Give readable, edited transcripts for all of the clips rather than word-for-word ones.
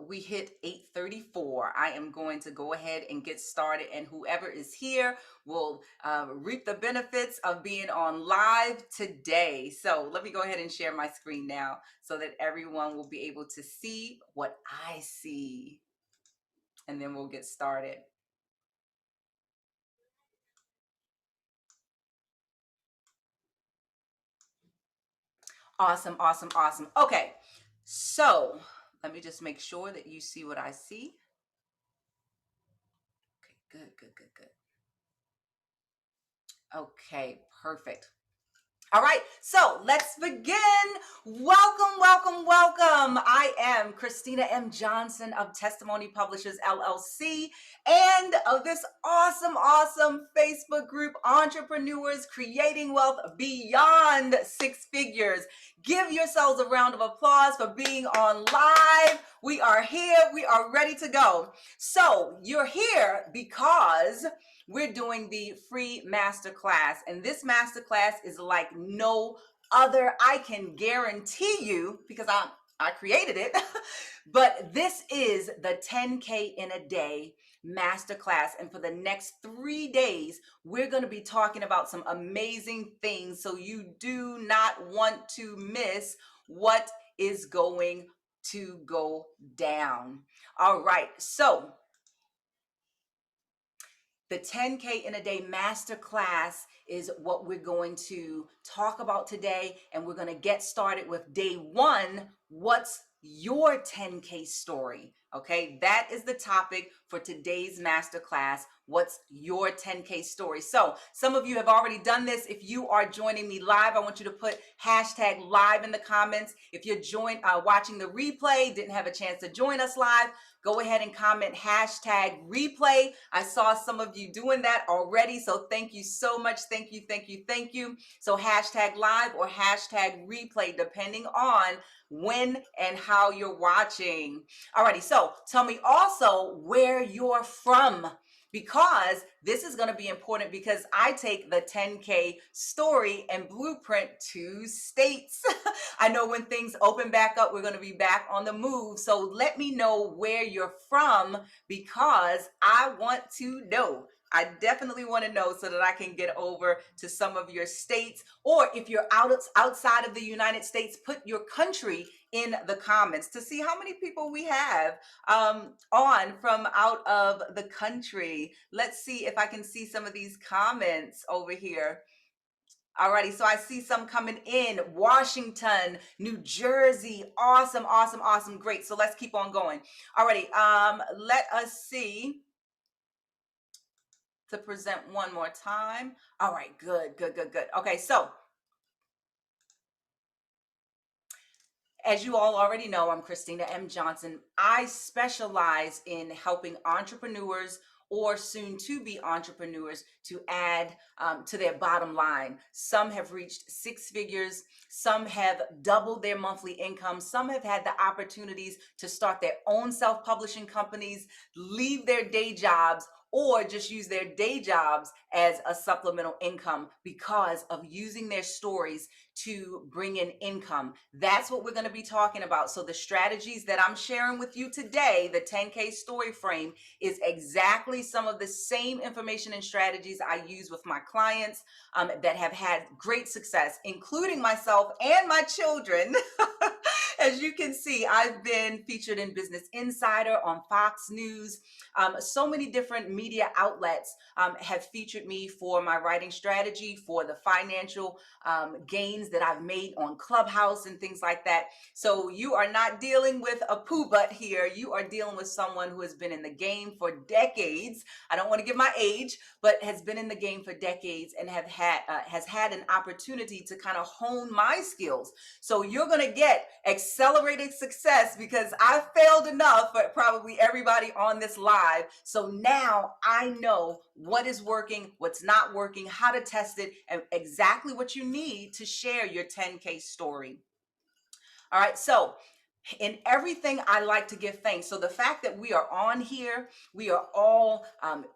We hit 8:34. I am going to go ahead and get started, and whoever is here will reap the benefits of being on live today. So let me go ahead and share my screen now so that everyone will be able to see what I see, and then we'll get started. Awesome, awesome, awesome. Okay, so let me just make sure that you see what I see. Okay, good, good, good, good. Okay, perfect. All right, so let's begin. Welcome, welcome, welcome. I am Christina M. Johnson of Testimony Publishers LLC and of this awesome, awesome Facebook group, Entrepreneurs Creating Wealth Beyond Six Figures. Give yourselves a round of applause for being on live. We are here, we are ready to go. So you're here because we're doing the free masterclass, and this masterclass is like no other. I can guarantee you, because I created it, but this is the 10K in a day masterclass, and for the next 3 days we're going to be talking about some amazing things, so you do not want to miss what is going to go down. All right, so the 10K in a day masterclass is what we're going to talk about today. And we're going to get started with day one. What's your 10K story? Okay, that is the topic for today's masterclass. What's your 10K story? So some of you have already done this. If you are joining me live, I want you to put hashtag live in the comments. If you're watching the replay, didn't have a chance to join us live, go ahead and comment hashtag replay. I saw some of you doing that already, so thank you so much. Thank you, thank you, thank you. So hashtag live or hashtag replay, depending on when and how you're watching. Alrighty, so tell me also where you're from, because this is going to be important, because I take the 10K story and blueprint to states. I know when things open back up, we're going to be back on the move. So let me know where you're from, because I want to know. I definitely want to know so that I can get over to some of your states, or if you're outside of the United States, put your country in the comments to see how many people we have on from out of the country. Let's see if I can see some of these comments over here. Alrighty, so I see some coming in. Washington, New Jersey. Awesome, awesome, awesome. Great. So let's keep on going. Alrighty, let us see to present one more time. All right, good, good, good, good. Okay, so as you all already know, I'm Christina M. Johnson. I specialize in helping entrepreneurs or soon to be entrepreneurs to add to their bottom line. Some have reached six figures. Some have doubled their monthly income. Some have had the opportunities to start their own self-publishing companies, leave their day jobs, or just use their day jobs as a supplemental income because of using their stories to bring in income. That's what we're going to be talking about. So the strategies that I'm sharing with you today, the 10K story frame, is exactly some of the same information and strategies I use with my clients that have had great success, including myself and my children. As you can see, I've been featured in Business Insider, on Fox News. So many different media outlets have featured me for my writing strategy, for the financial gains that I've made on Clubhouse and things like that. So you are not dealing with a poo butt here. You are dealing with someone who has been in the game for decades. I don't want to give my age, but has been in the game for decades and has had an opportunity to kind of hone my skills. So you're going to get accelerated success, because I failed enough for probably everybody on this live. So now I know what is working, what's not working, how to test it, and exactly what you need to share your 10K story. All right, so in everything, I like to give thanks. So the fact that we are on here, we are all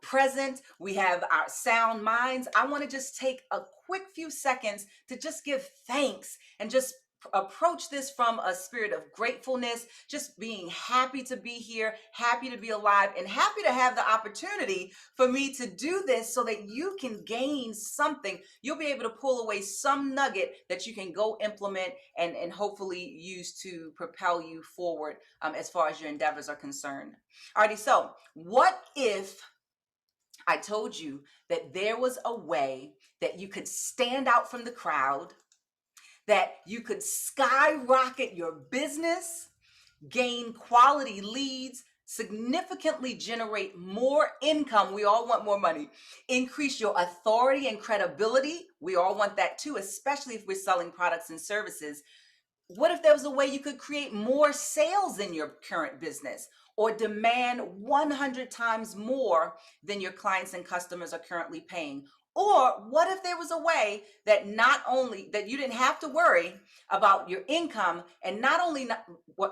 present, we have our sound minds. I want to just take a quick few seconds to just give thanks and just approach this from a spirit of gratefulness, just being happy to be here, happy to be alive, and happy to have the opportunity for me to do this so that you can gain something. You'll be able to pull away some nugget that you can go implement and hopefully use to propel you forward as far as your endeavors are concerned. Alrighty, so what if I told you that there was a way that you could stand out from the crowd, that you could skyrocket your business, gain quality leads, significantly generate more income? We all want more money. Increase your authority and credibility. We all want that too, especially if we're selling products and services. What if there was a way you could create more sales in your current business or demand 100 times more than your clients and customers are currently paying? Or what if there was a way that not only that you didn't have to worry about your income, and not only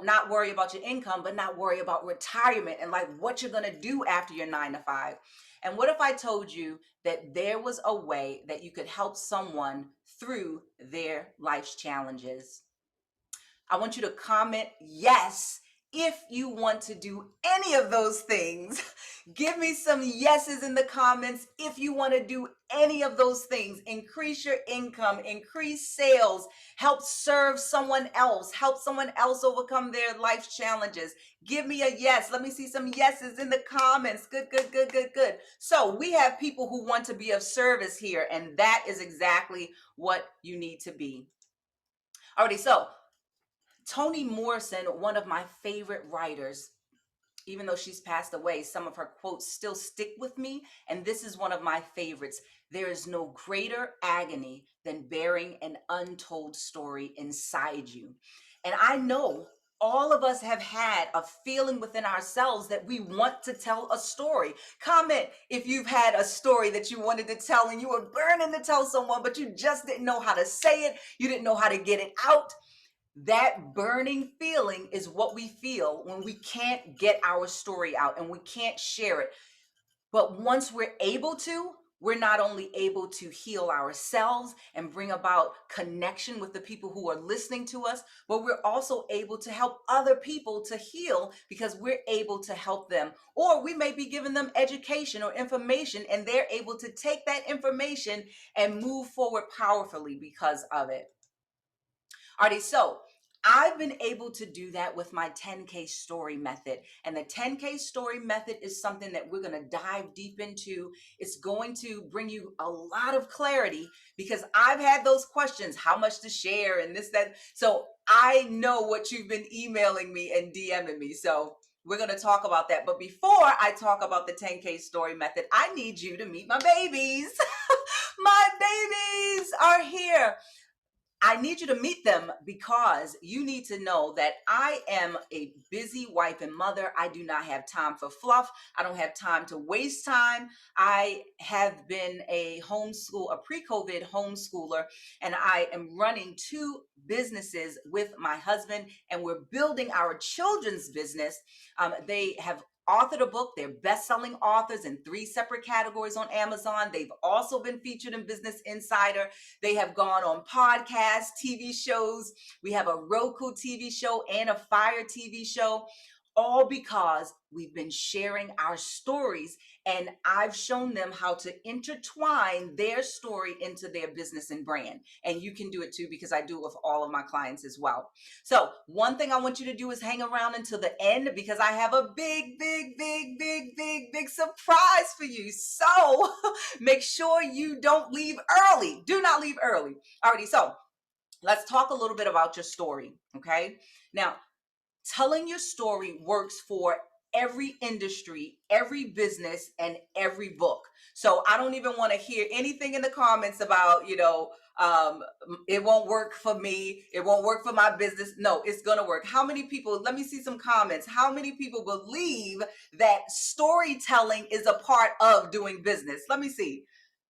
not worry about your income, but not worry about retirement and like what you're going to do after your 9 to 5? And what if I told you that there was a way that you could help someone through their life's challenges? I want you to comment yes if you want to do any of those things. Give me some yeses in the comments if you want to do any of those things. Increase your income, increase sales, help serve someone else, help someone else overcome their life challenges. Give me a yes. Let me see some yeses in the comments. Good, good, good, good, good. So we have people who want to be of service here, and that is exactly what you need to be. Alrighty, so Toni Morrison, one of my favorite writers, even though she's passed away, some of her quotes still stick with me. And this is one of my favorites. There is no greater agony than bearing an untold story inside you. And I know all of us have had a feeling within ourselves that we want to tell a story. Comment if you've had a story that you wanted to tell and you were burning to tell someone, but you just didn't know how to say it. You didn't know how to get it out. That burning feeling is what we feel when we can't get our story out and we can't share it. But once we're able to, we're not only able to heal ourselves and bring about connection with the people who are listening to us, but we're also able to help other people to heal because we're able to help them. Or we may be giving them education or information, and they're able to take that information and move forward powerfully because of it. Alrighty, so I've been able to do that with my 10K story method. And the 10K story method is something that we're going to dive deep into. It's going to bring you a lot of clarity because I've had those questions, how much to share and this, that. So I know what you've been emailing me and DMing me. So we're going to talk about that. But before I talk about the 10K story method, I need you to meet my babies. My babies are here. I need you to meet them because you need to know that I am a busy wife and mother. I do not have time for fluff. I don't have time to waste time. I have been a pre-COVID homeschooler, and I am running 2 businesses with my husband, and we're building our children's business. They have authored a book. They're best-selling authors in 3 separate categories on Amazon. They've also been featured in Business Insider. They have gone on podcasts, TV shows. We have a Roku TV show and a Fire TV show, all because we've been sharing our stories, and I've shown them how to intertwine their story into their business and brand. And you can do it too, because I do it with all of my clients as well. So one thing I want you to do is hang around until the end, because I have a big, big, big, big, big, big surprise for you. So make sure you don't leave early. Do not leave early. Alrighty, so let's talk a little bit about your story, okay? Now, telling your story works for every industry, every business, and every book. So I don't even want to hear anything in the comments about, it won't work for me. It won't work for my business. No, it's going to work. How many people, let me see some comments. How many people believe that storytelling is a part of doing business? Let me see.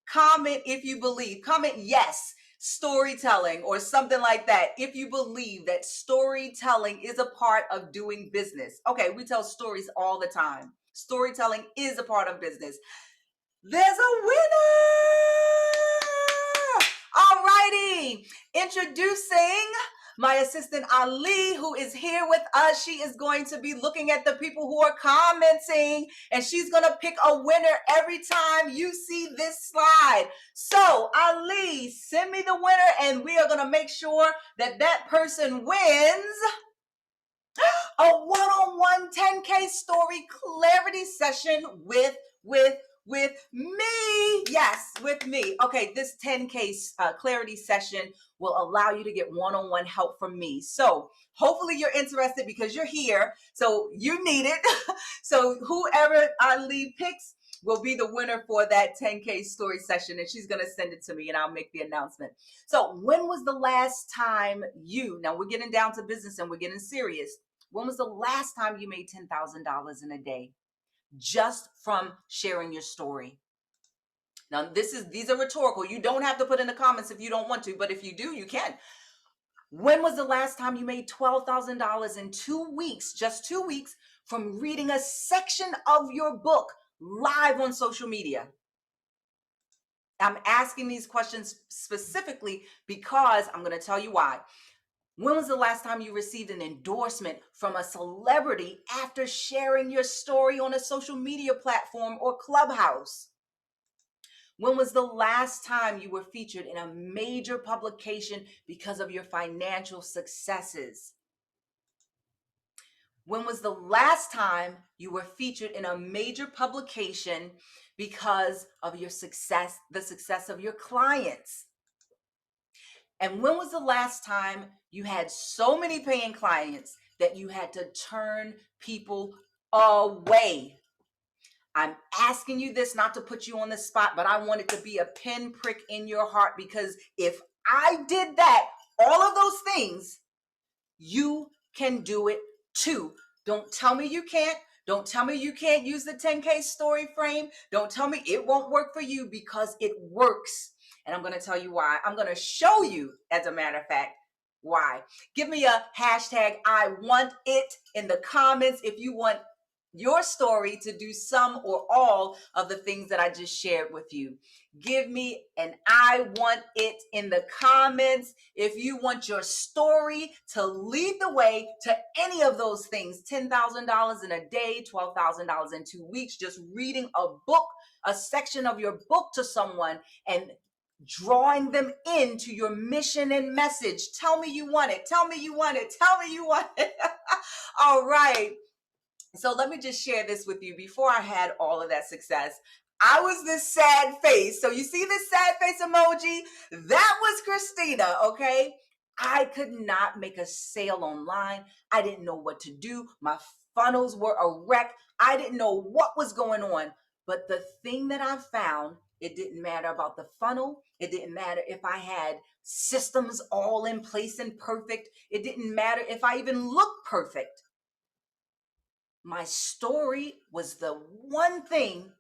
Comment if you believe. Comment yes, storytelling, or something like that, if you believe that storytelling is a part of doing business. Okay, we tell stories all the time. Storytelling is a part of business. There's a winner! All righty, introducing my assistant Ali, who is here with us. She is going to be looking at the people who are commenting, and she's going to pick a winner every time you see this slide. So Ali, send me the winner, and we are going to make sure that that person wins a one-on-one 10K story clarity session with me. Yes, with me. Okay, this 10K clarity session will allow you to get one-on-one help from me. So hopefully you're interested because you're here. So you need it. So whoever Ali picks will be the winner for that 10K story session, and she's going to send it to me and I'll make the announcement. So when was the last time now we're getting down to business and we're getting serious. When was the last time you made $10,000 in a day just from sharing your story? Now, these are rhetorical. You don't have to put in the comments if you don't want to, but if you do, you can. When was the last time you made $12,000 in 2 weeks, just 2 weeks, from reading a section of your book live on social media? I'm asking these questions specifically because I'm going to tell you why. When was the last time you received an endorsement from a celebrity after sharing your story on a social media platform or Clubhouse? When was the last time you were featured in a major publication because of your financial successes? When was the last time you were featured in a major publication because of your success, the success of your clients? And when was the last time you had so many paying clients that you had to turn people away? I'm asking you this not to put you on the spot, but I want it to be a pinprick in your heart, because if I did that, all of those things, you can do it too. Don't tell me you can't. Don't tell me you can't use the 10K story frame. Don't tell me it won't work for you, because it works. And I'm going to tell you why. I'm going to show you, as a matter of fact, why. Give me a hashtag I want it in the comments if you want your story to do some or all of the things that I just shared with you. Give me an I want it in the comments if you want your story to lead the way to any of those things. $10,000 in a day, $12,000 in 2 weeks, just reading a book, a section of your book to someone and drawing them into your mission and message. Tell me you want it. Tell me you want it. Tell me you want it. All right. So let me just share this with you. Before I had all of that success, I was this sad face. So you see this sad face emoji? That was Christina, okay? I could not make a sale online. I didn't know what to do. My funnels were a wreck. I didn't know what was going on. But the thing that I found, it didn't matter about the funnel. It didn't matter if I had systems all in place and perfect. It didn't matter if I even looked perfect. My story was the one thing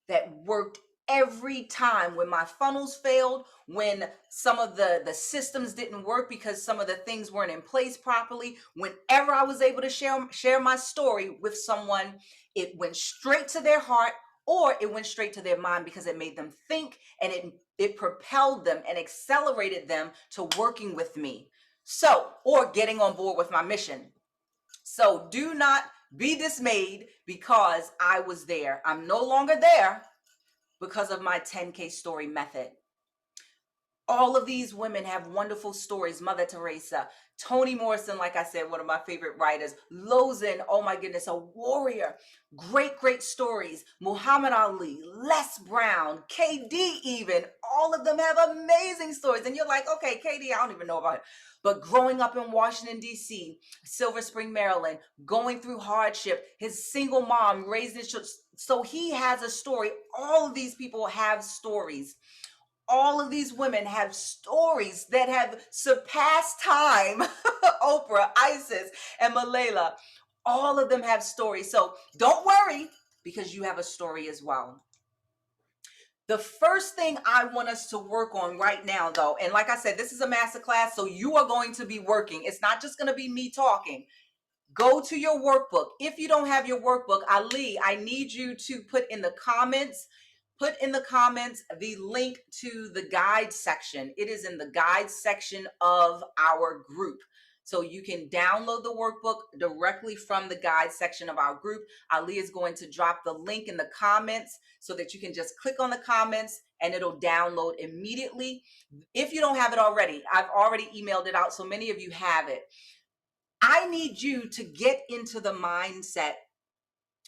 that worked every time. When my funnels failed, when some of the systems didn't work because some of the things weren't in place properly, whenever I was able to share my story with someone, it went straight to their heart, or it went straight to their mind, because it made them think, and it propelled them and accelerated them to working with me. So, or getting on board with my mission. So do not be dismayed because I was there. I'm no longer there because of my 10K story method. All of these women have wonderful stories. Mother Teresa, Toni Morrison, like I said, one of my favorite writers. Lozin, oh my goodness, a warrior. Great, great stories. Muhammad Ali, Les Brown, KD even. All of them have amazing stories. And you're like, okay, KD, I don't even know about it. But growing up in Washington, D.C., Silver Spring, Maryland, going through hardship, his single mom raised his children. So he has a story. All of these people have stories. All of these women have stories that have surpassed time. Oprah, Isis, and Malayla, all of them have stories. So don't worry, because you have a story as well. The first thing I want us to work on right now, though, and like I said, this is a masterclass, so you are going to be working. It's not just going to be me talking. Go to your workbook. If you don't have your workbook, Ali, I need you to put in the comments put in the comments the link to the guide section. It is in the guide section of our group. So you can download the workbook directly from the guide section of our group. Ali is going to drop the link in the comments so that you can just click on the comments and it'll download immediately. If you don't have it already, I've already emailed it out, so many of you have it. I need you to get into the mindset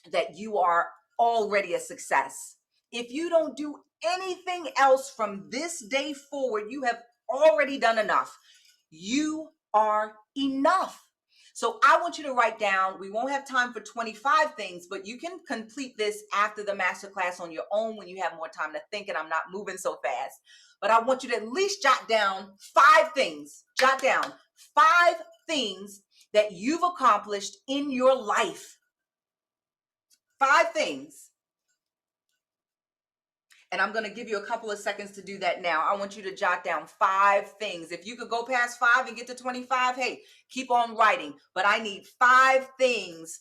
that you are already a success. If you don't do anything else from this day forward, you have already done enough. You are enough. So I want you to write down, we won't have time for 25 things, but you can complete this after the masterclass on your own when you have more time to think and I'm not moving so fast. But I want you to at least jot down 5 things. Jot down 5 things that you've accomplished in your life. 5 things. And I'm going to give you a couple of seconds to do that now. I want you to jot down 5 things. If you could go past 5 and get to 25, hey, keep on writing. But I need 5 things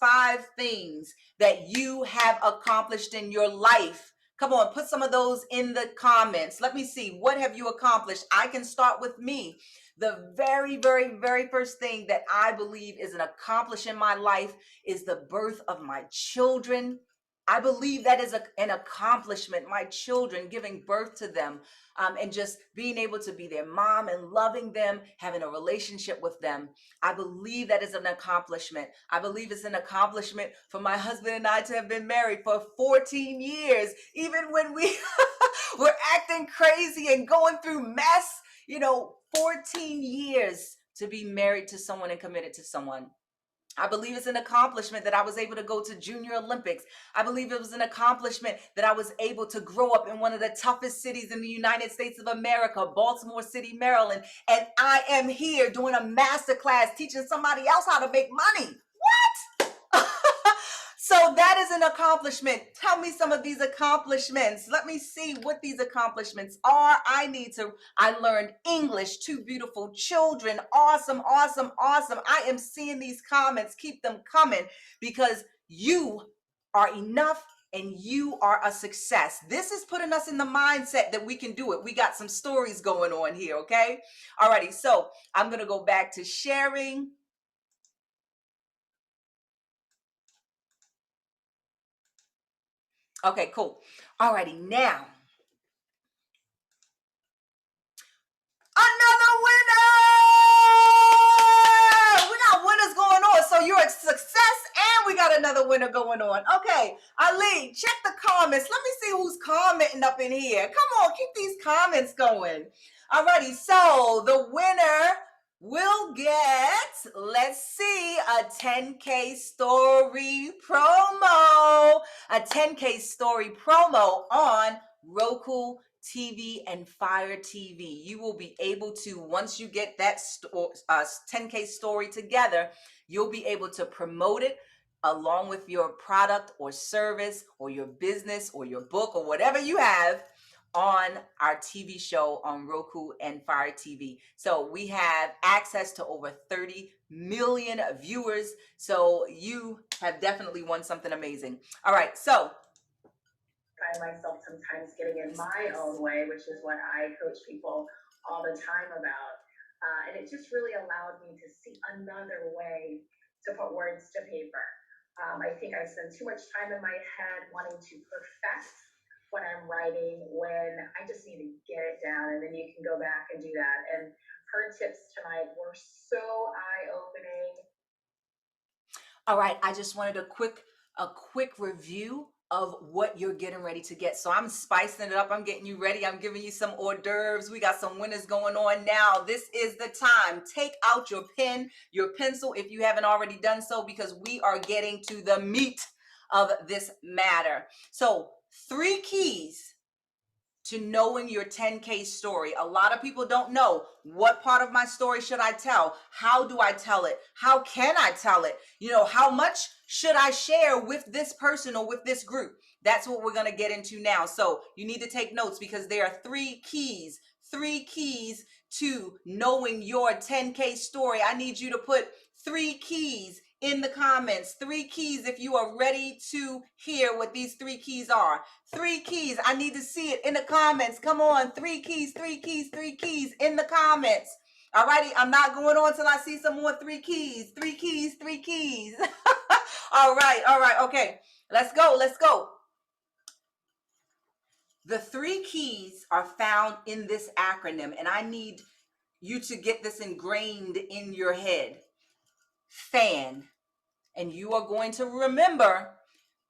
that you have accomplished in your life. Come on, put some of those in the comments. Let me see. What have you accomplished? I can start with me. The very, very, very first thing that I believe is an accomplishment in my life is the birth of my children. I believe that is an accomplishment, my children, giving birth to them, and just being able to be their mom and loving them, having a relationship with them. I believe that is an accomplishment. I believe it's an accomplishment for my husband and I to have been married for 14 years, even when we were acting crazy and going through mess, 14 years to be married to someone and committed to someone. I believe it's an accomplishment that I was able to go to Junior Olympics. I believe it was an accomplishment that I was able to grow up in one of the toughest cities in the United States of America, Baltimore City, Maryland. And I am here doing a masterclass teaching somebody else how to make money. What? So that is an accomplishment. Tell me some of these accomplishments. Let me see what these accomplishments are. I learned English, 2 beautiful children. Awesome, awesome, awesome. I am seeing these comments. Keep them coming because you are enough and you are a success. This is putting us in the mindset that we can do it. We got some stories going on here, okay? Alrighty, so I'm going to go back to sharing. Okay, cool. Alrighty, now. Another winner! We got winners going on. So you're a success and we got another winner going on. Okay, Ali, check the comments. Let me see who's commenting up in here. Come on, keep these comments going. Alrighty, so the winner will get, let's see, a 10K story promo. A 10K story promo on Roku TV and Fire TV. You will be able to, once you get that 10K story together, you'll be able to promote it along with your product or service or your business or your book or whatever you have on our TV show on Roku and Fire TV. So we have access to over 30 million viewers. So you have definitely won something amazing. All right, so find myself sometimes getting in my own way, which is what I coach people all the time about. And it just really allowed me to see another way to put words to paper. I think I spend too much time in my head wanting to perfect what I'm writing when I just need to get it down, and then you can go back and do that. And her tips tonight were so eye-opening. All right, I just wanted a quick review of what you're getting ready to get. So I'm spicing it up. I'm getting you ready. I'm giving you some hors d'oeuvres. We got some winners going on now. This is the time. Take out your pen, your pencil, if you haven't already done so, because we are getting to the meat of this matter. So 3 keys to knowing your 10K story. A lot of people don't know, what part of my story should I tell? How do I tell it? How can I tell it? How much should I share with this person or with this group? That's what we're going to get into now. So you need to take notes because there are 3 keys to knowing your 10K story. I need you to put 3 keys in the comments. 3 keys if you are ready to hear what these 3 keys are. 3 keys. I need to see it in the comments. Come on. 3 keys, 3 keys, 3 keys in the comments. All righty. I'm not going on till I see some more 3 keys. 3 keys, 3 keys. All right. All right. Okay. Let's go. Let's go. The 3 keys are found in this acronym, and I need you to get this ingrained in your head. FAN. And you are going to remember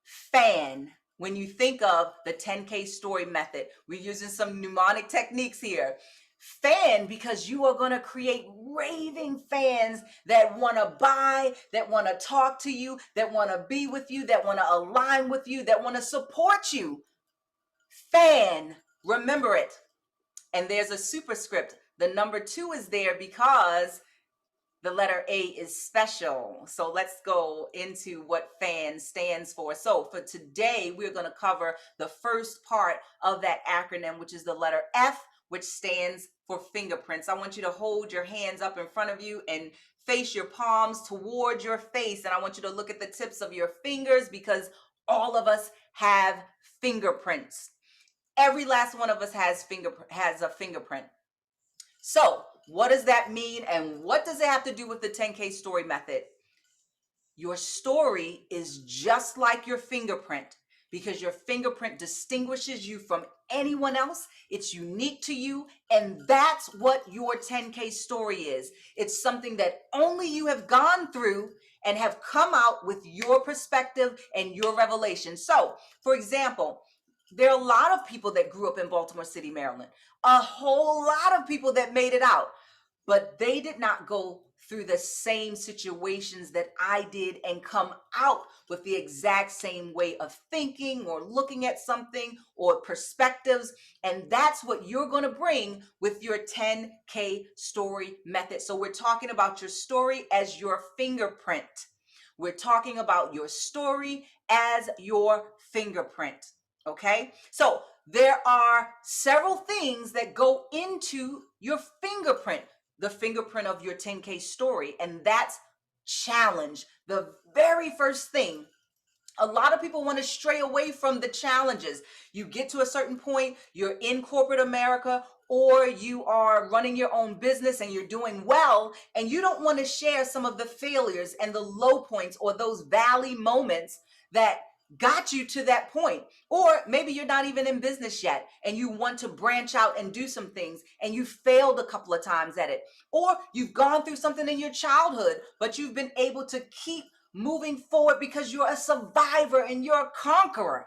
FAN when you think of the 10K story method. We're using some mnemonic techniques here. FAN, because you are going to create raving fans that want to buy, that want to talk to you, that want to be with you, that want to align with you, that want to support you. FAN, remember it. And there's a superscript. The number 2 is there because the letter A is special. So let's go into what FAN stands for. So for today, we're going to cover the first part of that acronym, which is the letter F, which stands for fingerprints. I want you to hold your hands up in front of you and face your palms toward your face. And I want you to look at the tips of your fingers because all of us have fingerprints. Every last one of us has a fingerprint. So what does that mean, and what does it have to do with the 10K story method? Your story is just like your fingerprint because your fingerprint distinguishes you from anyone else. It's unique to you, and that's what your 10K story is. It's something that only you have gone through and have come out with your perspective and your revelation. So, for example, there are a lot of people that grew up in Baltimore City, Maryland. A whole lot of people that made it out, but they did not go through the same situations that I did and come out with the exact same way of thinking or looking at something or perspectives. And that's what you're going to bring with your 10K story method. So we're talking about your story as your fingerprint. We're talking about your story as your fingerprint. Okay, so there are several things that go into your fingerprint, the fingerprint of your 10K story, and that's challenge. The very first thing. A lot of people want to stray away from the challenges. You get to a certain point, you're in corporate America, or you are running your own business and you're doing well, and you don't want to share some of the failures and the low points or those valley moments that got you to that point. Or maybe you're not even in business yet and you want to branch out and do some things and you failed a couple of times at it. Or you've gone through something in your childhood, but you've been able to keep moving forward because you're a survivor and you're a conqueror.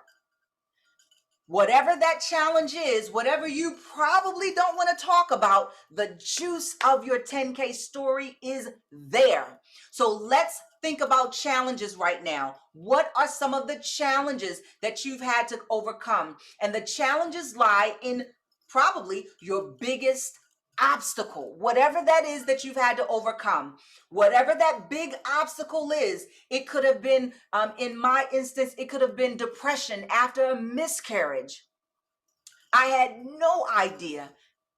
Whatever that challenge is, whatever you probably don't want to talk about, the juice of your 10K story is there. So let's think about challenges right now. What are some of the challenges that you've had to overcome? And the challenges lie in probably your biggest obstacle, whatever that is that you've had to overcome, whatever that big obstacle is. It could have been, in my instance, it could have been depression after a miscarriage. I had no idea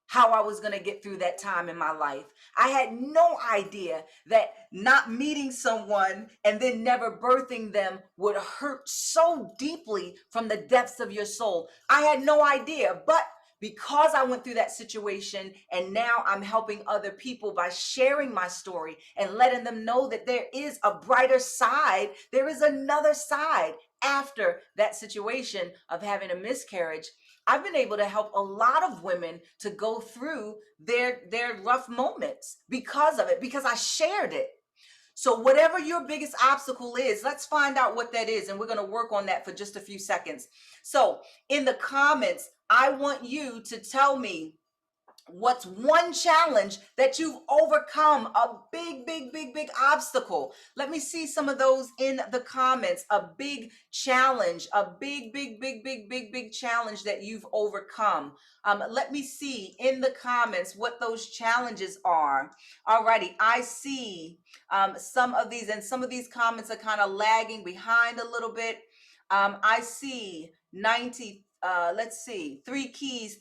how I was going to get through that time in my life. I had no idea that not meeting someone and then never birthing them would hurt so deeply from the depths of your soul. I had no idea, but because I went through that situation and now I'm helping other people by sharing my story and letting them know that there is a brighter side, there is another side after that situation of having a miscarriage. I've been able to help a lot of women to go through their rough moments because of it, because I shared it. So whatever your biggest obstacle is, let's find out what that is. And we're going to work on that for just a few seconds. So in the comments, I want you to tell me what's one challenge that you've overcome, a big obstacle. Let me see some of those in the comments. A big challenge, a big challenge that you've overcome. Let me see in the comments what those challenges are. Alrighty, I see some of these, and some of these comments are kind of lagging behind a little bit. I see let's see, three keys.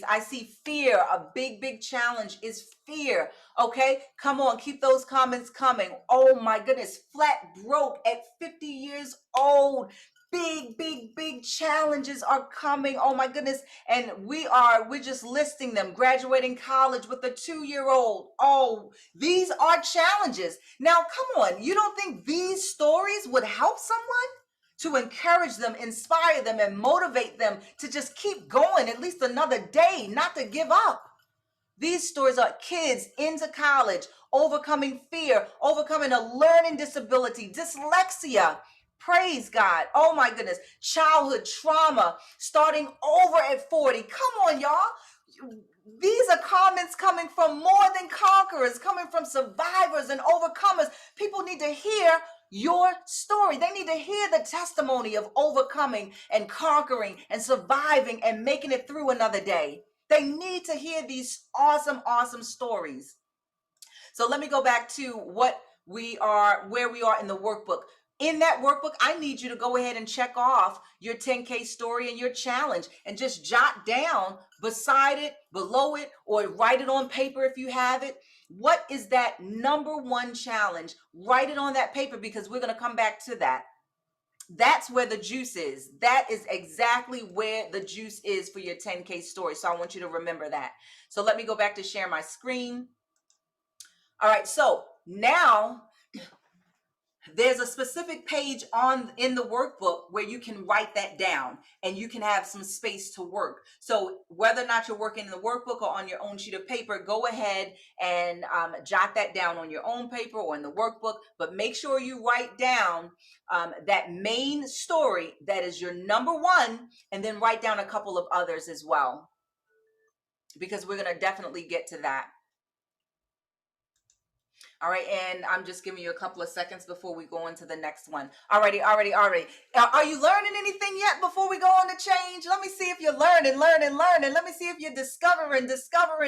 I see fear. A big challenge is fear. Okay, come on, keep those comments coming. Oh my goodness, flat broke at 50 years old. Big challenges are coming. Oh my goodness. And we're just listing them. Graduating college with a 2-year-old. Oh, these are challenges. Now, come on. You don't think these stories would help someone? To encourage them, inspire them, and motivate them to just keep going at least another day, not to give up. These stories are kids into college, overcoming fear, overcoming a learning disability, dyslexia. Praise God. Oh my goodness. Childhood trauma, starting over at 40. Come on, y'all. These are comments coming from more than conquerors, coming from survivors and overcomers. People need to hear your story. They need to hear the testimony of overcoming and conquering and surviving and making it through another day. They need to hear these awesome stories. So let me go back to where we are in the workbook. In that workbook, I need you to go ahead and check off your 10K story and your challenge and just jot down beside it, below it, or write it on paper if you have it. What is that number one challenge? Write it on that paper because we're going to come back to that. That's where the juice is. That is exactly where the juice is for your 10K story. So I want you to remember that. So let me go back to share my screen. All right, so now there's a specific page in the workbook where you can write that down and you can have some space to work. So whether or not you're working in the workbook or on your own sheet of paper, go ahead and jot that down on your own paper or in the workbook, but make sure you write down that main story that is your number one, and then write down a couple of others as well, because we're going to definitely get to that. All right, and I'm just giving you a couple of seconds before we go into the next one. Alrighty. Are you learning anything yet before we go on to change? Let me see if you're learning. Let me see if you're discovering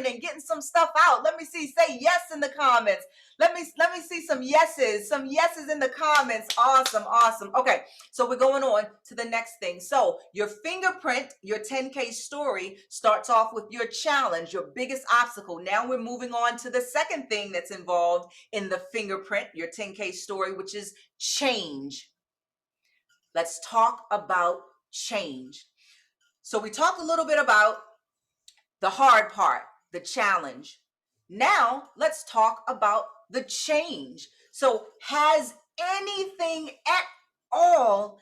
and getting some stuff out. Let me see. Say yes in the comments. Let me see some yeses in the comments. Awesome. Okay, so we're going on to the next thing. So your fingerprint, your 10K story starts off with your challenge, your biggest obstacle. Now we're moving on to the second thing that's involved in the fingerprint, your 10K story, which is change. Let's talk about change. So we talked a little bit about the hard part, the challenge. Now let's talk about the change. So has anything at all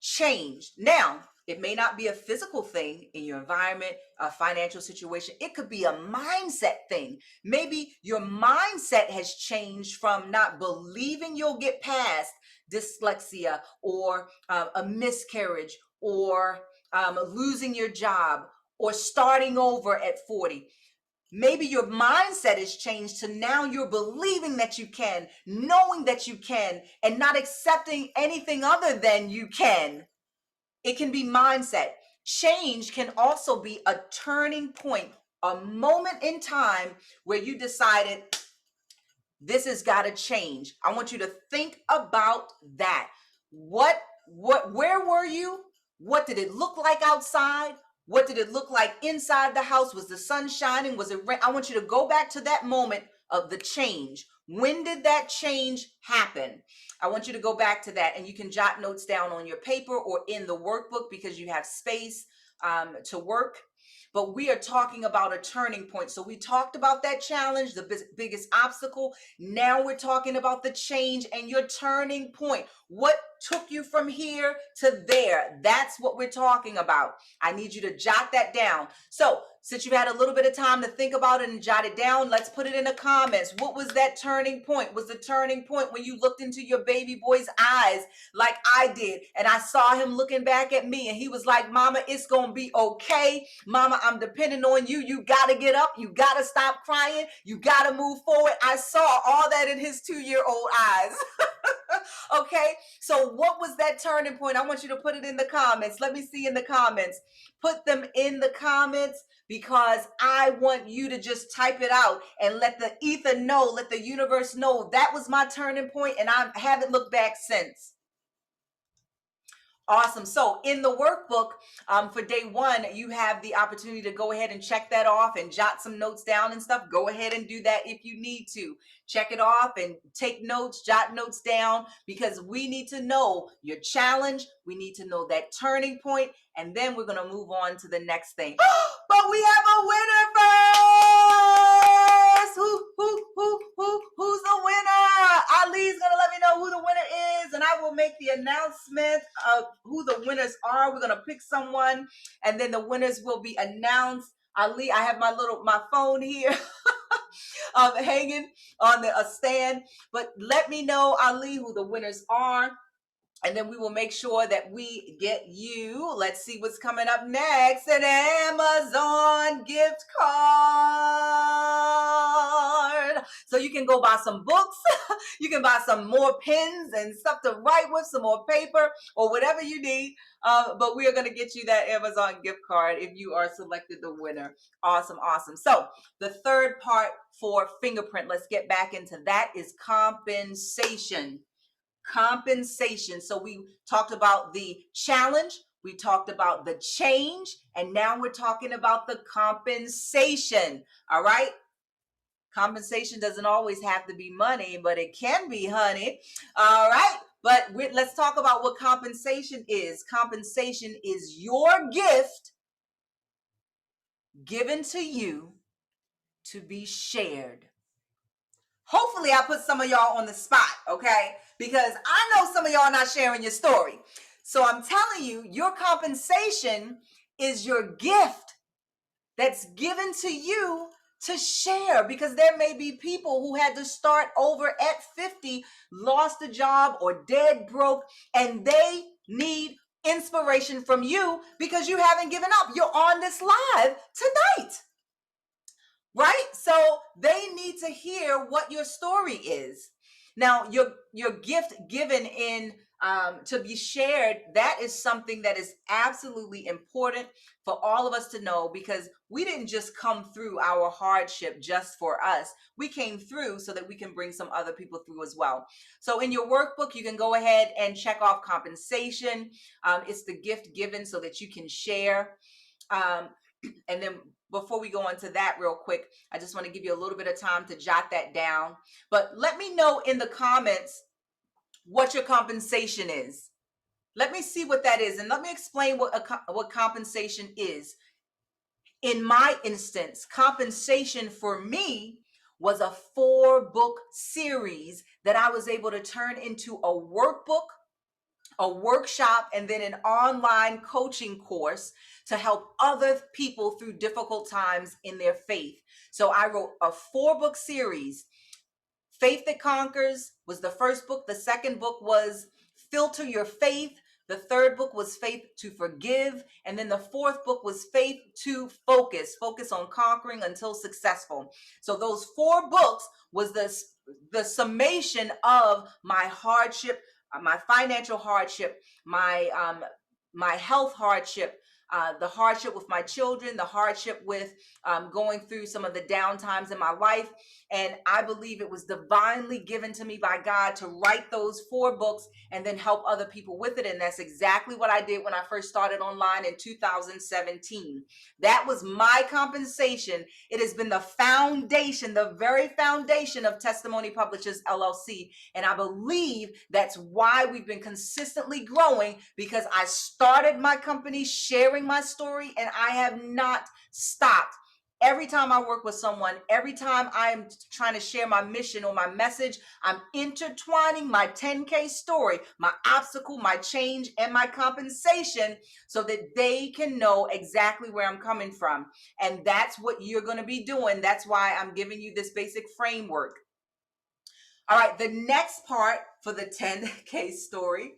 changed? Now, it may not be a physical thing in your environment, a financial situation. It could be a mindset thing. Maybe your mindset has changed from not believing you'll get past dyslexia or a miscarriage or losing your job or starting over at 40. Maybe your mindset has changed to now you're believing that you can, knowing that you can, and not accepting anything other than you can. It can be mindset. Change can also be a turning point, a moment in time where you decided this has got to change. I want you to think about that. Where were you? What did it look like outside? What did it look like inside the house? Was the sun shining? Was it rain? I want you to go back to that moment of the change. When did that change happen? I want you to go back to that, and you can jot notes down on your paper or in the workbook because you have space to work. But we are talking about a turning point. So we talked about that challenge, the biggest obstacle. Now we're talking about the change and your turning point. What took you from here to there? That's what we're talking about. I need you to jot that down. So since you've had a little bit of time to think about it and jot it down, let's put it in the comments. What was that turning point? Was the turning point when you looked into your baby boy's eyes like I did, and I saw him looking back at me, and he was like, "Mama, it's gonna be okay. Mama, I'm depending on you. You gotta get up. You gotta stop crying. You gotta move forward." I saw all that in his 2-year-old eyes. Okay, so what was that turning point? I want you to put it in the comments. Let me see in the comments. Put them in the comments, because I want you to just type it out and let the ether know, let the universe know that was my turning point, and I haven't looked back since. Awesome. So in the workbook for day one, you have the opportunity to go ahead and check that off and jot some notes down and stuff. Go ahead and do that if you need to. Check it off and take notes, jot notes down, because we need to know your challenge. We need to know that turning point, and then we're going to move on to the next thing. But we have a winner first. Who's the winner? Ali's going to let me know who the winner is, and I will make the announcement of who the winners are. We're going to pick someone, and then the winners will be announced. Ali, I have my phone here hanging on a stand, but let me know, Ali, who the winners are. And then we will make sure that we get you, let's see what's coming up next, an Amazon gift card. So you can go buy some books, you can buy some more pens and stuff to write with, some more paper, or whatever you need. But we are going to get you that Amazon gift card if you are selected the winner. Awesome, awesome. So the third part for Fingerprint, let's get back into that, is compensation. Compensation. So we talked about the challenge, we talked about the change, and now we're talking about the compensation. All right. Compensation doesn't always have to be money, but it can be, honey. All right. But let's talk about what compensation is. Compensation is your gift given to you to be shared. Hopefully I put some of y'all on the spot, okay? Because I know some of y'all are not sharing your story. So I'm telling you, your compensation is your gift that's given to you to share, because there may be people who had to start over at 50, lost a job, or dead broke, and they need inspiration from you because you haven't given up. You're on this live tonight. Right? So they need to hear what your story is. Now, your gift given in to be shared, that is something that is absolutely important for all of us to know, because we didn't just come through our hardship just for us. We came through so that we can bring some other people through as well. So in your workbook, you can go ahead and check off compensation. It's the gift given so that you can share. And then before we go on to that real quick, I just want to give you a little bit of time to jot that down. But let me know in the comments what your compensation is. Let me see what that is. And let me explain what compensation is. In my instance, compensation for me was a 4-book series that I was able to turn into a workbook, a workshop, and then an online coaching course to help other people through difficult times in their faith. So I wrote a 4-book series. Faith That Conquers was the first book. The second book was Filter Your Faith. The third book was Faith to Forgive. And then the fourth book was Faith to Focus on conquering until successful. So those 4 books was the summation of my hardship, my financial hardship, my health hardship, the hardship with my children, the hardship with going through some of the down times in my life. And I believe it was divinely given to me by God to write those 4 books and then help other people with it. And that's exactly what I did when I first started online in 2017. That was my compensation. It has been the foundation, the very foundation of Testimony Publishers LLC. And I believe that's why we've been consistently growing, because I started my company sharing my story, and I have not stopped. Every time I work with someone, every time I'm trying to share my mission or my message, I'm intertwining my 10K story, my obstacle, my change, and my compensation so that they can know exactly where I'm coming from. And that's what you're going to be doing. That's why I'm giving you this basic framework. All right, the next part for the 10K story,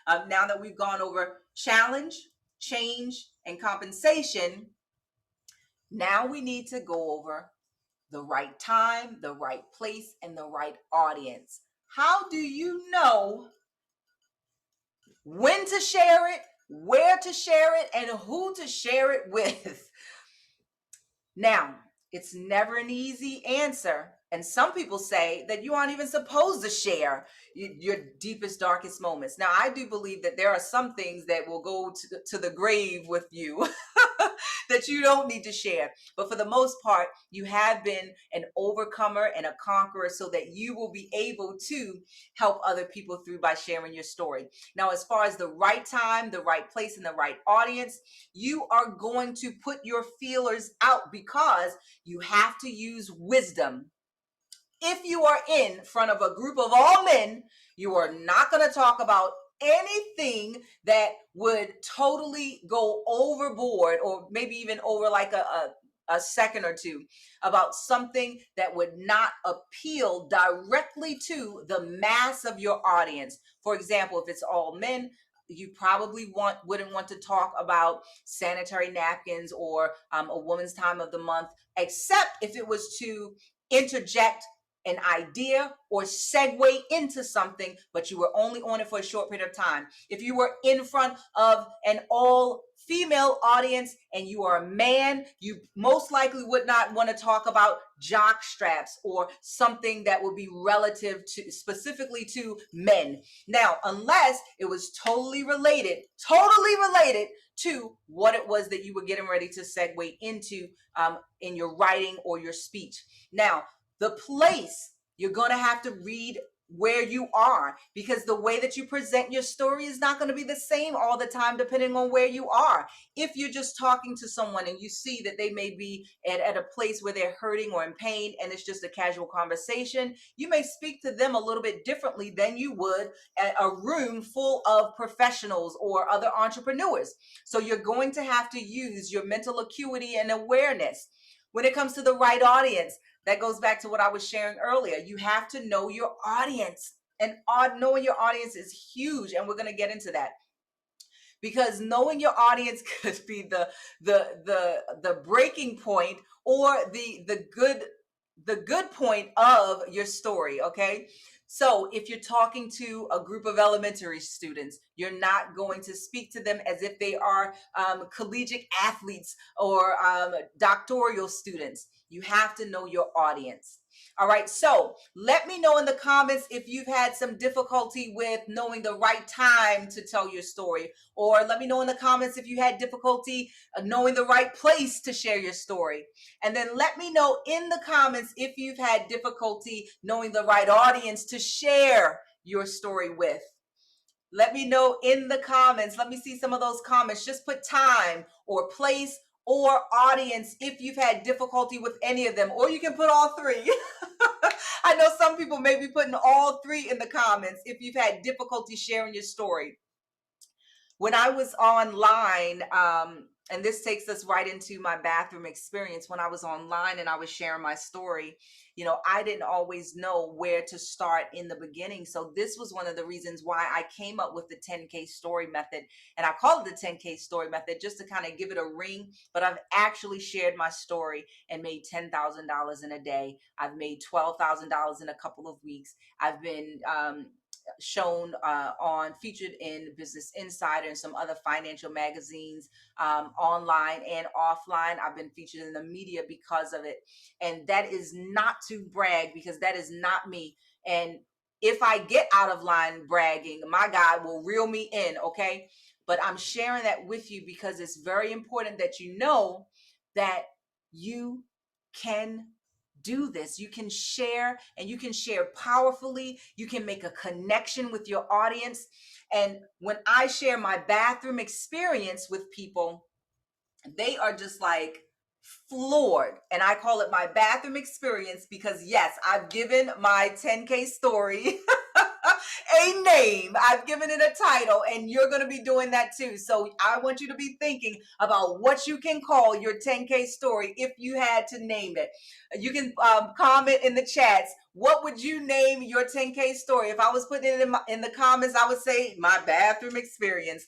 now that we've gone over challenge, change, and compensation, now we need to go over the right time, the right place, and the right audience. How do you know when to share it, where to share it, and who to share it with? Now, it's never an easy answer, And some people say that you aren't even supposed to share your deepest, darkest moments. Now, I do believe that there are some things that will go to the grave with you that you don't need to share. But for the most part, you have been an overcomer and a conqueror so that you will be able to help other people through by sharing your story. Now, as far as the right time, the right place, and the right audience, you are going to put your feelers out because you have to use wisdom. If you are in front of a group of all men, you are not going to talk about anything that would totally go overboard or maybe even over like a second or two about something that would not appeal directly to the mass of your audience. For example, if it's all men, you probably wouldn't want to talk about sanitary napkins or a woman's time of the month, except if it was to interject an idea or segue into something, but you were only on it for a short period of time. If you were in front of an all female audience and you are a man, you most likely would not want to talk about jock straps or something that would be relative to specifically to men. Now, unless it was totally related to what it was that you were getting ready to segue into in your writing or your speech. Now, the place, you're going to have to read where you are, because the way that you present your story is not going to be the same all the time depending on where you are. If you're just talking to someone and you see that they may be at a place where they're hurting or in pain and it's just a casual conversation, you may speak to them a little bit differently than you would at a room full of professionals or other entrepreneurs. So you're going to have to use your mental acuity and awareness. When it comes to the right audience, that goes back to what I was sharing earlier. You have to know your audience, and knowing your audience is huge, and we're going to get into that, because knowing your audience could be the breaking point or the good point of your story. Okay, so if you're talking to a group of elementary students, you're not going to speak to them as if they are collegiate athletes or doctoral students. You have to know your audience. All right, so let me know in the comments if you've had some difficulty with knowing the right time to tell your story, or let me know in the comments if you had difficulty knowing the right place to share your story. And then let me know in the comments if you've had difficulty knowing the right audience to share your story with. Let me know in the comments. Let me see some of those comments. Just put time or place or audience if you've had difficulty with any of them, or you can put all three. I know some people may be putting all three in the comments if you've had difficulty sharing your story. When I was online, and this takes us right into my bathroom experience. When I was online and I was sharing my story, I didn't always know where to start in the beginning. So this was one of the reasons why I came up with the 10K story method. And I call it the 10K story method just to kind of give it a ring. But I've actually shared my story and made $10,000 in a day. I've made $12,000 in a couple of weeks. I've been shown featured in Business Insider and some other financial magazines, online and offline. I've been featured in the media because of it. And that is not to brag, because that is not me. And if I get out of line bragging, my God will reel me in, okay? But I'm sharing that with you because it's very important that you know that you can do this. You can share, and you can share powerfully. You can make a connection with your audience. And when I share my bathroom experience with people, they are just like floored. And I call it my bathroom experience because, yes, I've given my 10K story a name. I've given it a title, and you're going to be doing that too. So I want you to be thinking about what you can call your 10K story if you had to name it. You can comment in the chats. What would you name your 10K story? If I was putting it in the comments, I would say my bathroom experience,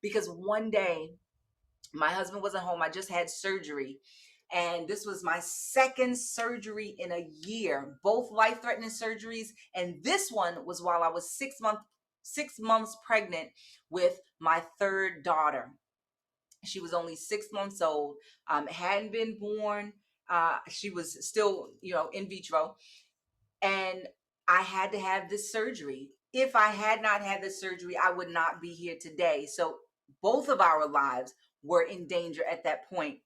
because one day my husband wasn't home. I just had surgery. And this was my second surgery in a year, both life-threatening surgeries. And this one was while I was 6 months pregnant with my third daughter. She was only 6 months old, hadn't been born. She was still, in vitro, and I had to have this surgery. If I had not had this surgery, I would not be here today. So both of our lives were in danger at that point.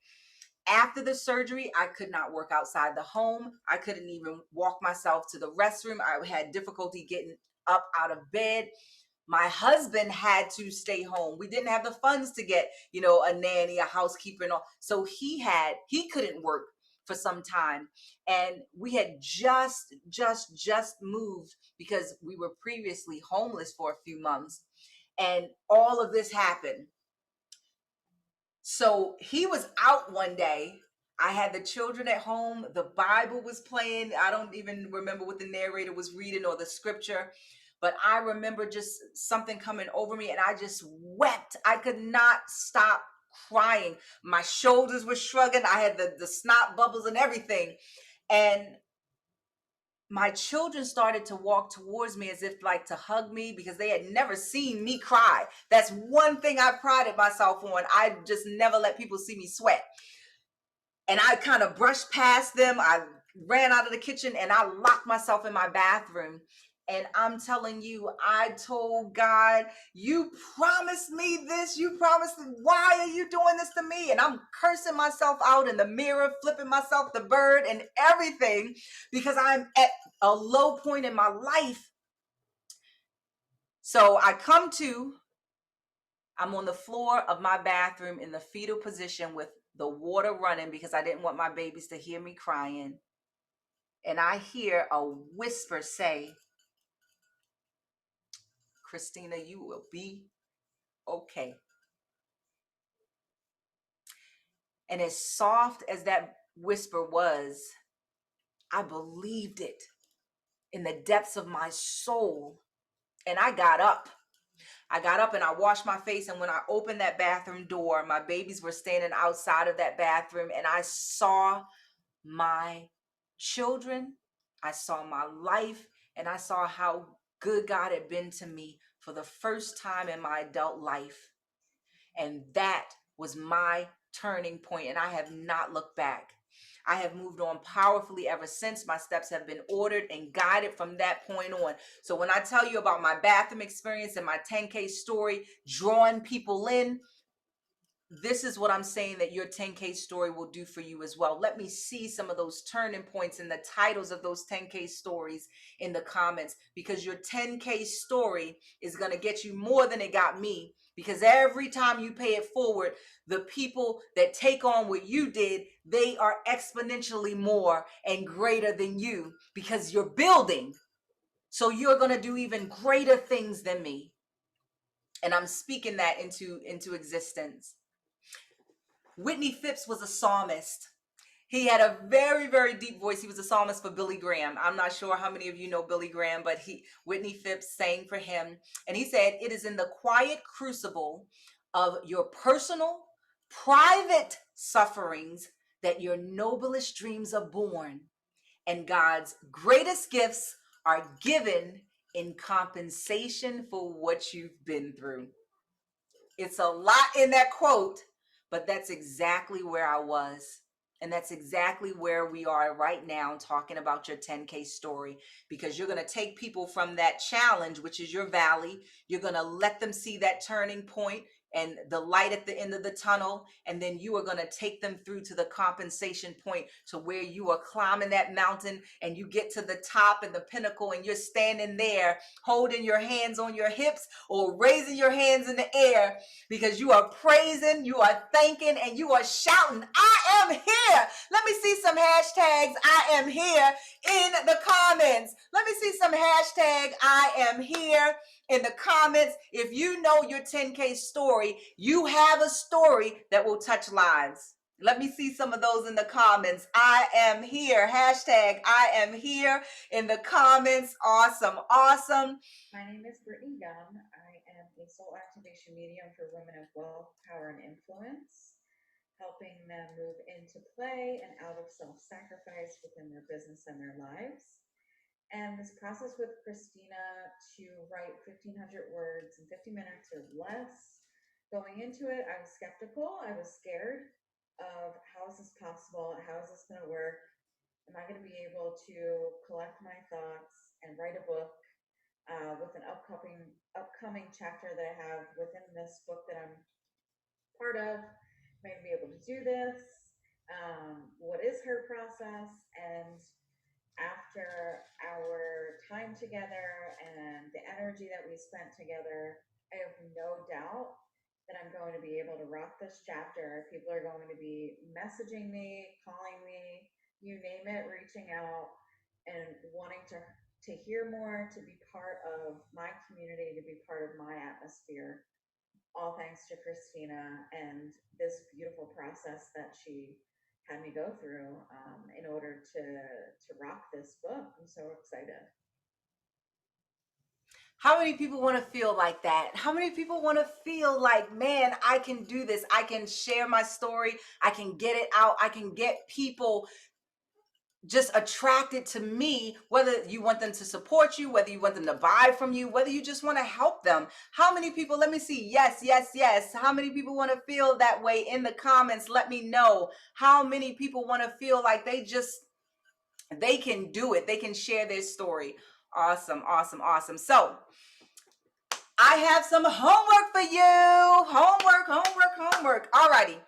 After the surgery, I could not work outside the home. I couldn't even walk myself to the restroom. I had difficulty getting up out of bed. My husband had to stay home. We didn't have the funds to get, a nanny, a housekeeper, and all. So he couldn't work for some time. And we had just moved because we were previously homeless for a few months. And all of this happened. So he was out one day. I had the children at home. The Bible was playing. I don't even remember what the narrator was reading or the scripture, but I remember just something coming over me and I just wept. I could not stop crying. My shoulders were shrugging. I had the snot bubbles and everything. And my children started to walk towards me as if like to hug me because they had never seen me cry. That's one thing I prided myself on. I just never let people see me sweat. And I kind of brushed past them. I ran out of the kitchen and I locked myself in my bathroom. And I'm telling you, I told God, you promised me this. You promised, why are you doing this to me? And I'm cursing myself out in the mirror, flipping myself the bird and everything because I'm at a low point in my life. So I'm on the floor of my bathroom in the fetal position with the water running because I didn't want my babies to hear me crying. And I hear a whisper say, Christina, you will be okay. And as soft as that whisper was, I believed it in the depths of my soul. And I got up. I got up and I washed my face. And when I opened that bathroom door, my babies were standing outside of that bathroom. And I saw my children. I saw my life. And I saw how good God had been to me for the first time in my adult life. And that was my turning point, and I have not looked back. I have moved on powerfully ever since. My steps have been ordered and guided from that point on. So when I tell you about my bathroom experience and my 10K story, drawing people in, this is what I'm saying that your 10K story will do for you as well. Let me see some of those turning points and the titles of those 10K stories in the comments, because your 10K story is going to get you more than it got me. Because every time you pay it forward, the people that take on what you did, they are exponentially more and greater than you because you're building. So you're going to do even greater things than me. And I'm speaking that into existence. Whitney Phipps was a psalmist. He had a very, very deep voice. He was a psalmist for Billy Graham. I'm not sure how many of you know Billy Graham, but Whitney Phipps sang for him. And he said, it is in the quiet crucible of your personal, private sufferings that your noblest dreams are born. And God's greatest gifts are given in compensation for what you've been through. It's a lot in that quote, but that's exactly where I was. And that's exactly where we are right now, talking about your 10K story, because you're going to take people from that challenge, which is your valley. You're going to let them see that turning point and the light at the end of the tunnel. And then you are going to take them through to the compensation point, to where you are climbing that mountain and you get to the top and the pinnacle, and you're standing there holding your hands on your hips or raising your hands in the air, because you are praising, you are thanking, and you are shouting, I am here. Let me see some hashtags, I am here, in the comments. Let me see some hashtag, I am here, in the comments. If you know your 10K story, you have a story that will touch lives. Let me see some of those in the comments. I am here. Hashtag I am here in the comments. Awesome. Awesome. My name is Brittany Young. I am a soul activation medium for women of wealth, power, and influence, helping them move into play and out of self-sacrifice within their business and their lives. And this process with Christina to write 1,500 words in 50 minutes or less, going into it, I was skeptical. I was scared. of how is this possible? How is this going to work? Am I going to be able to collect my thoughts and write a book with an upcoming chapter that I have within this book that I'm part of? Am I going to be able to do this? What is her process? And after our time together and the energy that we spent together, I have no doubt that I'm going to be able to rock this chapter. People are going to be messaging me, calling me, you name it, reaching out and wanting to hear more, to be part of my community, to be part of my atmosphere. All thanks to Christina and this beautiful process that she had me go through in order to rock this book. I'm so excited. How many people want to feel like that? How many people want to feel like, man, I can do this. I can share my story. I can get it out. I can get people just attracted to me, whether you want them to support you, whether you want them to buy from you, whether you just want to help them. How many people, let me see, yes, yes, yes. How many people want to feel that way in the comments? Let me know. How many people want to feel like they can do it. They can share their story. Awesome, awesome, awesome. So I have some homework for you. Homework, homework, homework. Alrighty.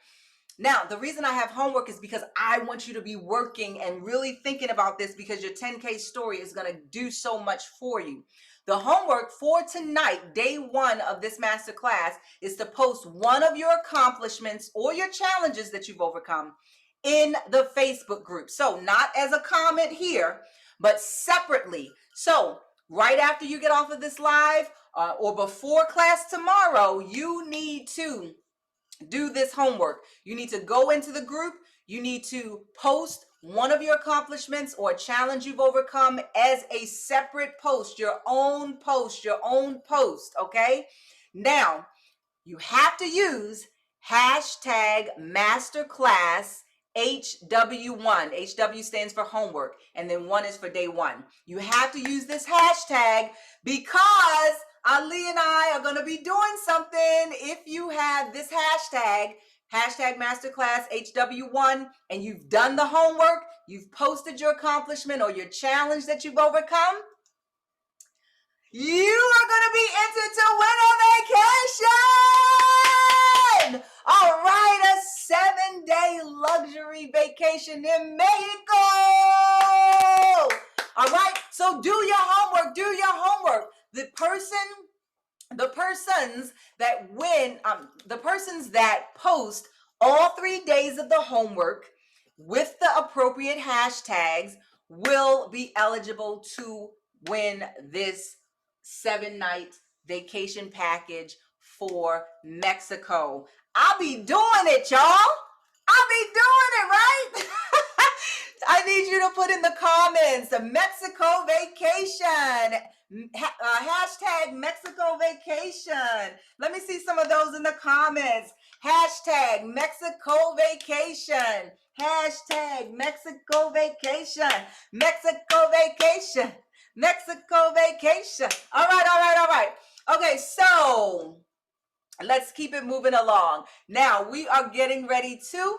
Now, the reason I have homework is because I want you to be working and really thinking about this, because your 10K story is going to do so much for you. The homework for tonight, day 1 of this masterclass, is to post one of your accomplishments or your challenges that you've overcome in the Facebook group. So not as a comment here, but separately. So right after you get off of this live or before class tomorrow, you need to do this homework. You need to go into the group. You need to post one of your accomplishments or challenge you've overcome as a separate post, your own post, your own post. Okay. Now you have to use hashtag Masterclass HW1. HW stands for homework, and then 1 is for day 1. You have to use this hashtag because Ali and I are going to be doing something. If you have this hashtag, hashtag Masterclass HW1, and you've done the homework, you've posted your accomplishment or your challenge that you've overcome, you are going to be entered to win a vacation. All right, a 7-day luxury vacation in Mexico. All right, so do your homework. Do your homework. The persons that win, the persons that post all 3 days of the homework with the appropriate hashtags will be eligible to win this 7-night vacation package for Mexico. I'll be doing it, y'all. I'll be doing it, right? I need you to put in the comments a Mexico vacation. Hashtag Mexico vacation. Let me see some of those in the comments. Hashtag Mexico vacation. Hashtag Mexico vacation. Mexico vacation. Mexico vacation. All right, all right, all right. Okay, so let's keep it moving along. Now we are getting ready to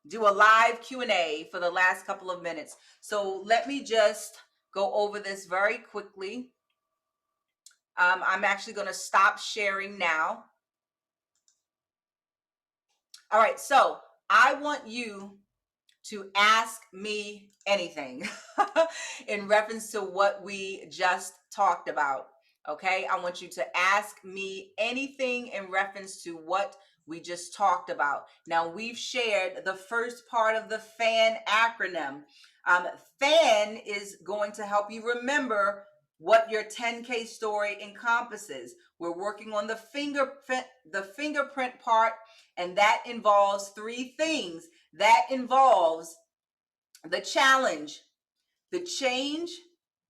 do a live Q&A for the last couple of minutes. So let me just go over this very quickly. I'm actually going to stop sharing now. All right, so I want you to ask me anything in reference to what we just talked about. Okay, I want you to ask me anything in reference to what we just talked about. Now, we've shared the first part of the FAN acronym. FAN is going to help you remember what your 10K story encompasses. We're working on the fingerprint part, and that involves 3 things. That involves the challenge, the change,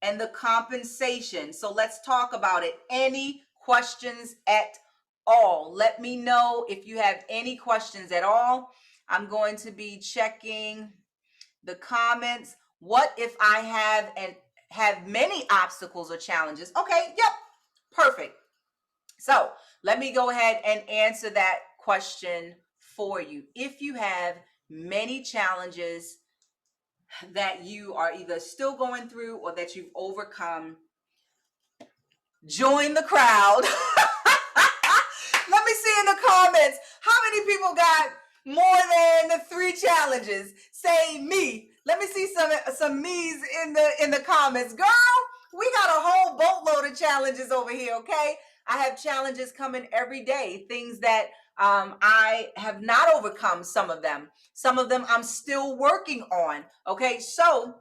and the compensation. So let's talk about it. Any questions at all? Let me know if you have any questions at all. I'm going to be checking the comments. What if I have many obstacles or challenges? Okay, yep, perfect. So let me go ahead and answer that question for you. If you have many challenges that you are either still going through or that you've overcome, join the crowd. Let me see in the comments, how many people got more than 3 challenges? Say me. Let me see some me's in the comments. Girl, we got a whole boatload of challenges over here, okay? I have challenges coming every day, things that I have not overcome, some of them. Some of them I'm still working on, okay? So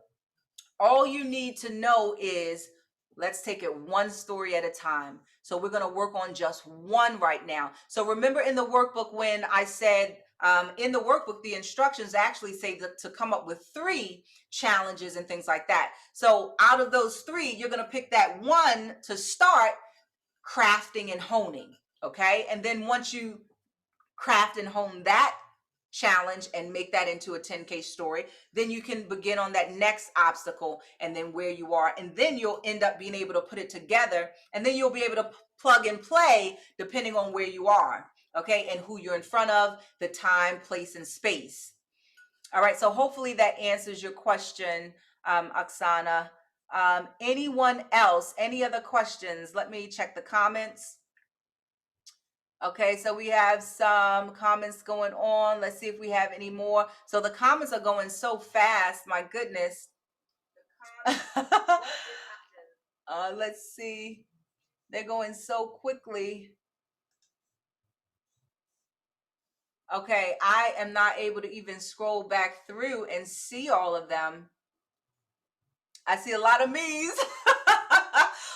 all you need to know is, let's take it one story at a time. So we're going to work on just one right now. So remember in the workbook when I said in the workbook, the instructions actually say to come up with 3 challenges and things like that. So out of those 3, you're going to pick that one to start crafting and honing. Okay. And then once you craft and hone that challenge and make that into a 10K story, then you can begin on that next obstacle and then where you are. And then you'll end up being able to put it together, and then you'll be able to plug and play depending on where you are, okay, and who you're in front of, the time, place, and space. All right, so hopefully that answers your question, Oksana. Anyone else? Any other questions? Let me check the comments. Okay, so we have some comments going on. Let's see if we have any more. So the comments are going so fast. My goodness. Let's see. They're going so quickly. Okay, I am not able to even scroll back through and see all of them. I see a lot of me's.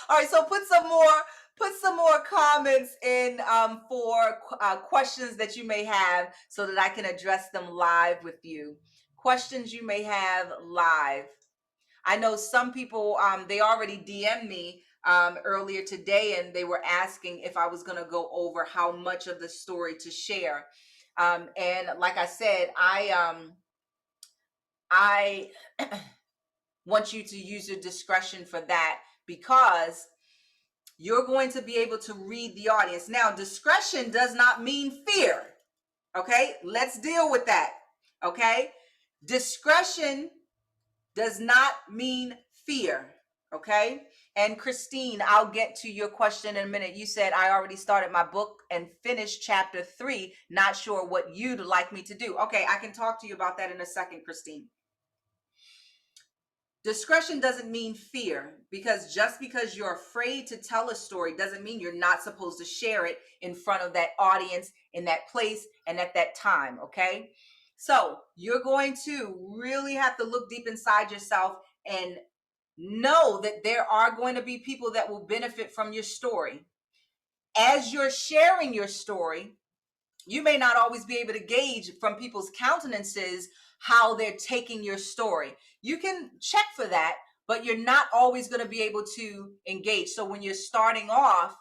All right, so put some more comments in for questions that you may have so that I can address them live with you. Questions you may have live. I know some people, they already DM'd me earlier today, and they were asking if I was going to go over how much of the story to share. And like I said, I want you to use your discretion for that, because you're going to be able to read the audience. Now, discretion does not mean fear. Okay, let's deal with that. Okay, discretion does not mean fear. Okay, and Christine, I'll get to your question in a minute. You said I already started my book and finished chapter 3. Not sure what you'd like me to do. Okay, I can talk to you about that in a second, Christine. Discretion doesn't mean fear, because just because you're afraid to tell a story doesn't mean you're not supposed to share it in front of that audience, in that place, and at that time, okay? So you're going to really have to look deep inside yourself and know that there are going to be people that will benefit from your story. As you're sharing your story, you may not always be able to gauge from people's countenances how they're taking your story. You can check for that, but you're not always going to be able to engage. So when you're starting off,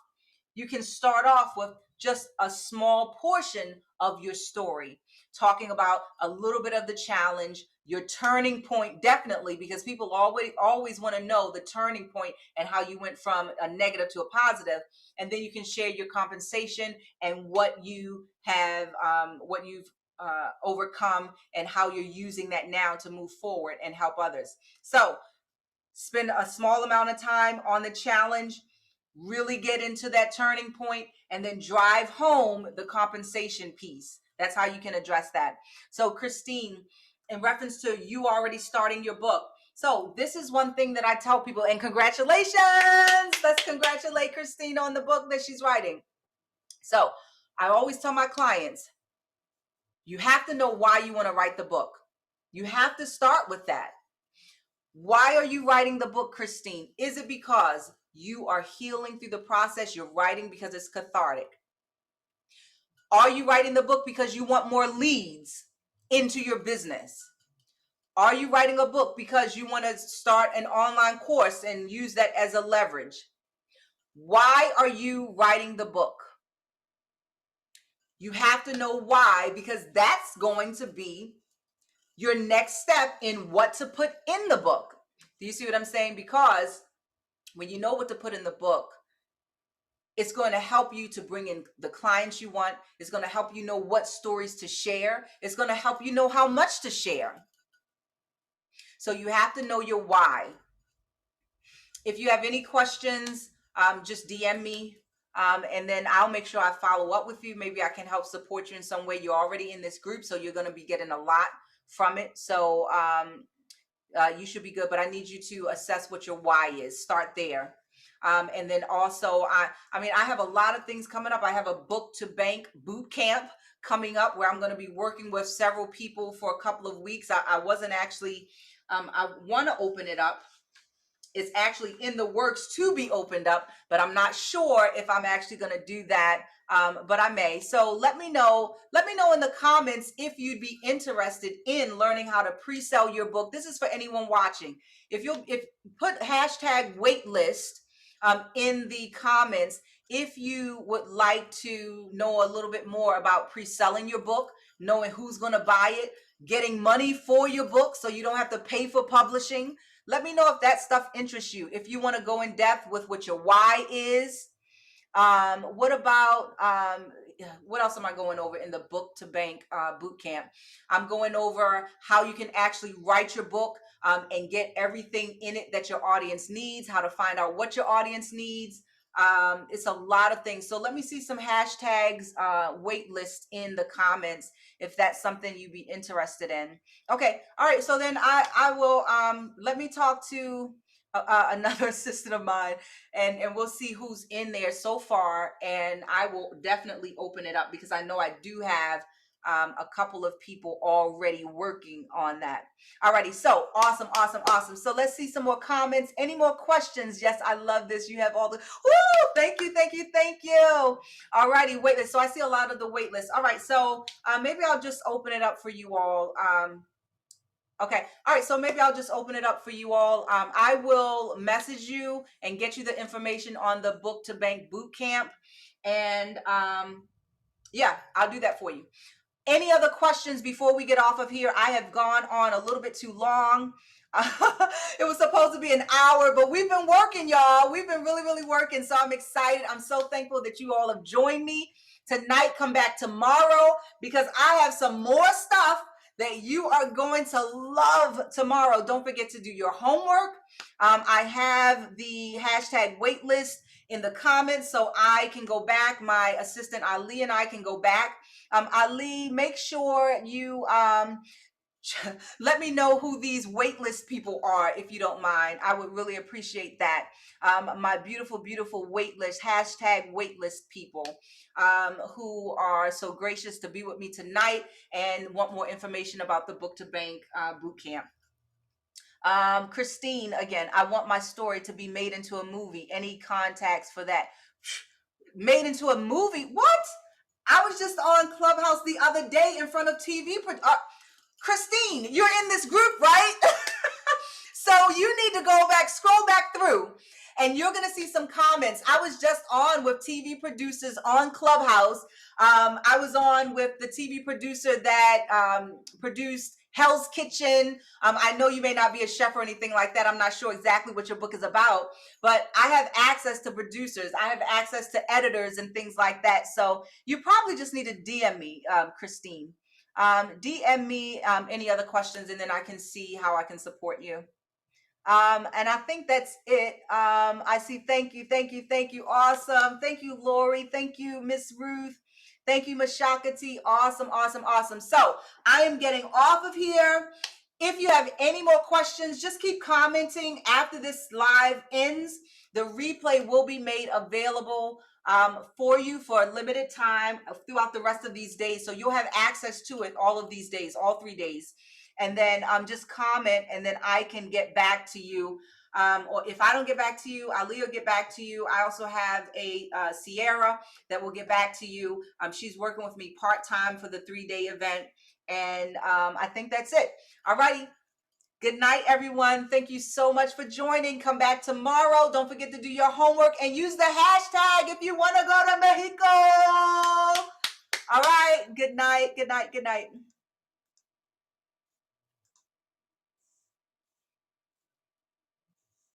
you can start off with just a small portion of your story, talking about a little bit of the challenge, your turning point, definitely, because people always want to know the turning point and how you went from a negative to a positive. And then you can share your compensation and what you have, what you've overcome, and how you're using that now to move forward and help others. So spend a small amount of time on the challenge, really get into that turning point, and then drive home the compensation piece. That's how you can address that. So Christine, in reference to you already starting your book, so this is one thing that I tell people, and congratulations, let's congratulate Christine on the book that she's writing. So I always tell my clients, you have to know why you want to write the book. You have to start with that. Why are you writing the book, Christine? Is it because you are healing through the process? You're writing because it's cathartic? Are you writing the book because you want more leads into your business? Are you writing a book because you want to start an online course and use that as a leverage? Why are you writing the book? You have to know why, because that's going to be your next step in what to put in the book. Do you see what I'm saying? Because when you know what to put in the book, It's going to help you to bring in the clients you want. It's going to help you know what stories to share. It's going to help you know how much to share. So you have to know your why. If you have any questions, just DM me, and then I'll make sure I follow up with you. Maybe I can help support you in some way. You're already in this group, so you're going to be getting a lot from it. So you should be good, but I need you to assess what your why is. Start there. And then also, I mean, I have a lot of things coming up. I have a book to bank boot camp coming up where I'm going to be working with several people for a couple of weeks. I wasn't actually, I want to open it up. It's actually in the works to be opened up, but I'm not sure if I'm actually going to do that. But I may. So let me know in the comments if you'd be interested in learning how to pre-sell your book. This is for anyone watching. If put hashtag waitlist in the comments if you would like to know a little bit more about pre-selling your book, knowing who's going to buy it, getting money for your book so you don't have to pay for publishing. Let me know if that stuff interests you. If you want to go in depth with what your why is. What about, what else am I going over in the book to bank boot camp? I'm going over how you can actually write your book and get everything in it that your audience needs, how to find out what your audience needs. It's a lot of things. So let me see some hashtags, wait list in the comments if that's something you'd be interested in. Okay. All right. So then I will, let me talk to another assistant of mine, and we'll see who's in there so far. And I will definitely open it up because I know I do have a couple of people already working on that. Alrighty, so awesome. So let's see some more comments. Any more questions? Yes, I love this. You have all the, woo, thank you. Alrighty, waitlist. So I see a lot of the waitlist. All right, so maybe I'll just open it up for you all. Okay. All right. So maybe I'll just open it up for you all. I will message you and get you the information on the book to bank boot camp. And yeah, I'll do that for you. Any other questions before we get off of here? I have gone on a little bit too long. It was supposed to be an hour, but we've been working, y'all. We've been really working. So I'm excited. I'm so thankful that you all have joined me tonight. Come back tomorrow because I have some more stuff that you are going to love tomorrow. Don't forget to do your homework. I have the hashtag waitlist in the comments so I can go back. My assistant Ali and I can go back. Ali, make sure you let me know who these waitlist people are, if you don't mind. I would really appreciate that. My beautiful waitlist, hashtag waitlist people who are so gracious to be with me tonight and want more information about the Book to Bank boot camp. Christine, again, I want my story to be made into a movie. Any contacts for that? Made into a movie? What? I was just on Clubhouse the other day in front of TV. Christine, you're in this group, right? So you need to go back, scroll back through, and you're going to see some comments. I was just on with TV producers on Clubhouse. I was on with the TV producer that produced Hell's Kitchen. I know you may not be a chef or anything like that. I'm not sure exactly what your book is about, but I have access to producers. I have access to editors and things like that. So you probably just need to DM me, Christine. DM me any other questions, and then I can see how I can support you. And I think that's it. I see. Thank you. Awesome. Thank you, Lori. Thank you, Miss Ruth. Thank you, Mashakati. Awesome. So I am getting off of here. If you have any more questions, just keep commenting after this live ends. The replay will be made available for you for a limited time throughout the rest of these days. So you'll have access to it all of these days, all 3 days. And then just comment, and then I can get back to you. Or if I don't get back to you, Ali will get back to you. I also have a Sierra that will get back to you. She's working with me part-time for the 3-day event. And I think that's it. All righty. Good night, everyone. Thank you so much for joining. Come back tomorrow. Don't forget to do your homework and use the hashtag if you want to go to Mexico. All right. Good night.